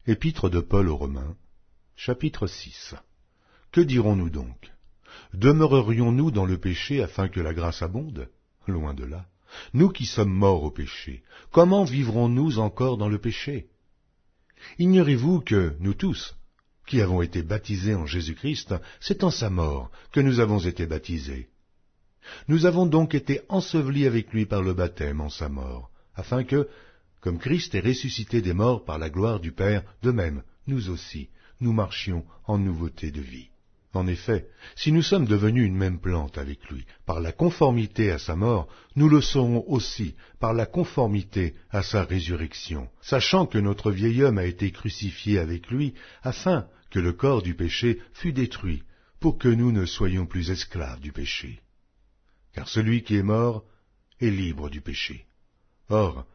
Épître de Paul aux Romains, chapitre 6. Que dirons-nous donc? Demeurerions-nous dans le péché afin que la grâce abonde? Loin de là. Nous qui sommes morts au péché, comment vivrons-nous encore dans le péché? Ignorez-vous que nous tous, qui avons été baptisés en Jésus-Christ, c'est en sa mort que nous avons été baptisés. Nous avons donc été ensevelis avec lui par le baptême en sa mort, afin que, comme Christ est ressuscité des morts par la gloire du Père, de même, nous aussi, nous marchions en nouveauté de vie. En effet, si nous sommes devenus une même plante avec lui, par la conformité à sa mort, nous le serons aussi par la conformité à sa résurrection, sachant que notre vieil homme a été crucifié avec lui, afin que le corps du péché fût détruit, pour que nous ne soyons plus esclaves du péché. Car celui qui est mort est libre du péché. Or,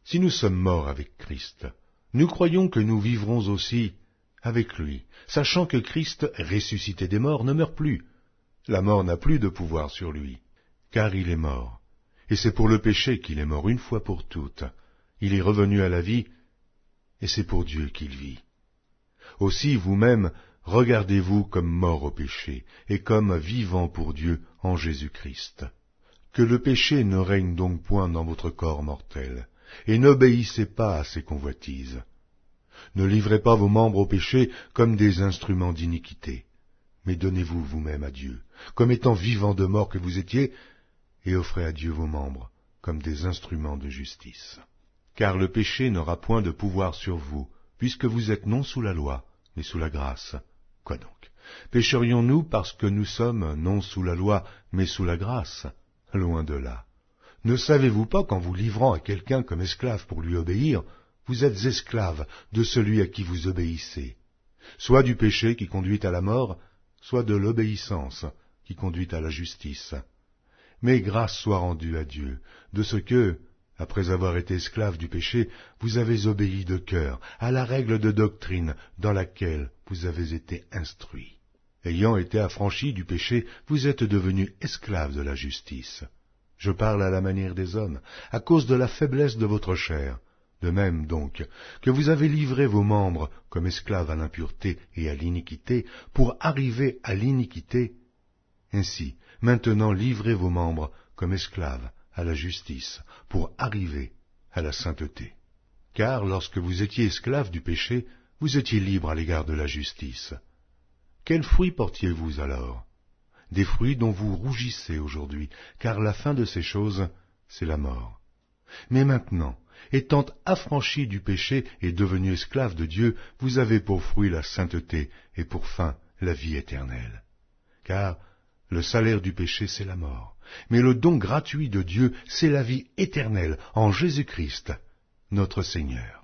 si nous sommes morts avec Christ, nous croyons que nous vivrons aussi avec lui, sachant que Christ, ressuscité des morts, ne meurt plus. La mort n'a plus de pouvoir sur lui, car il est mort. Et c'est pour le péché qu'il est mort une fois pour toutes. Il est revenu à la vie, et c'est pour Dieu qu'il vit. Aussi vous-même, regardez-vous comme morts au péché, et comme vivants pour Dieu en Jésus-Christ. Que le péché ne règne donc point dans votre corps mortel, et n'obéissez pas à ses convoitises. Ne livrez pas vos membres au péché comme des instruments d'iniquité, mais donnez-vous vous-même à Dieu, comme étant vivants de mort que vous étiez, et offrez à Dieu vos membres comme des instruments de justice. Car le péché n'aura point de pouvoir sur vous, puisque vous êtes non sous la loi, mais sous la grâce. Quoi donc? Pécherions-nous parce que nous sommes non sous la loi, mais sous la grâce? Loin de là. Ne savez-vous pas qu'en vous livrant à quelqu'un comme esclave pour lui obéir, vous êtes esclave de celui à qui vous obéissez, soit du péché qui conduit à la mort, soit de l'obéissance qui conduit à la justice. Mais grâce soit rendue à Dieu, de ce que, après avoir été esclave du péché, vous avez obéi de cœur à la règle de doctrine dans laquelle vous avez été instruits. Ayant été affranchis du péché, vous êtes devenus esclaves de la justice. Je parle à la manière des hommes, à cause de la faiblesse de votre chair. De même donc que vous avez livré vos membres comme esclaves à l'impureté et à l'iniquité pour arriver à l'iniquité, ainsi maintenant livrez vos membres comme esclaves à la justice pour arriver à la sainteté. Car lorsque vous étiez esclaves du péché, vous étiez libres à l'égard de la justice. Quels fruits portiez-vous alors? Des fruits dont vous rougissez aujourd'hui, car la fin de ces choses, c'est la mort. Mais maintenant, étant affranchis du péché et devenus esclaves de Dieu, vous avez pour fruit la sainteté et pour fin la vie éternelle. Car le salaire du péché, c'est la mort, mais le don gratuit de Dieu, c'est la vie éternelle en Jésus-Christ, notre Seigneur.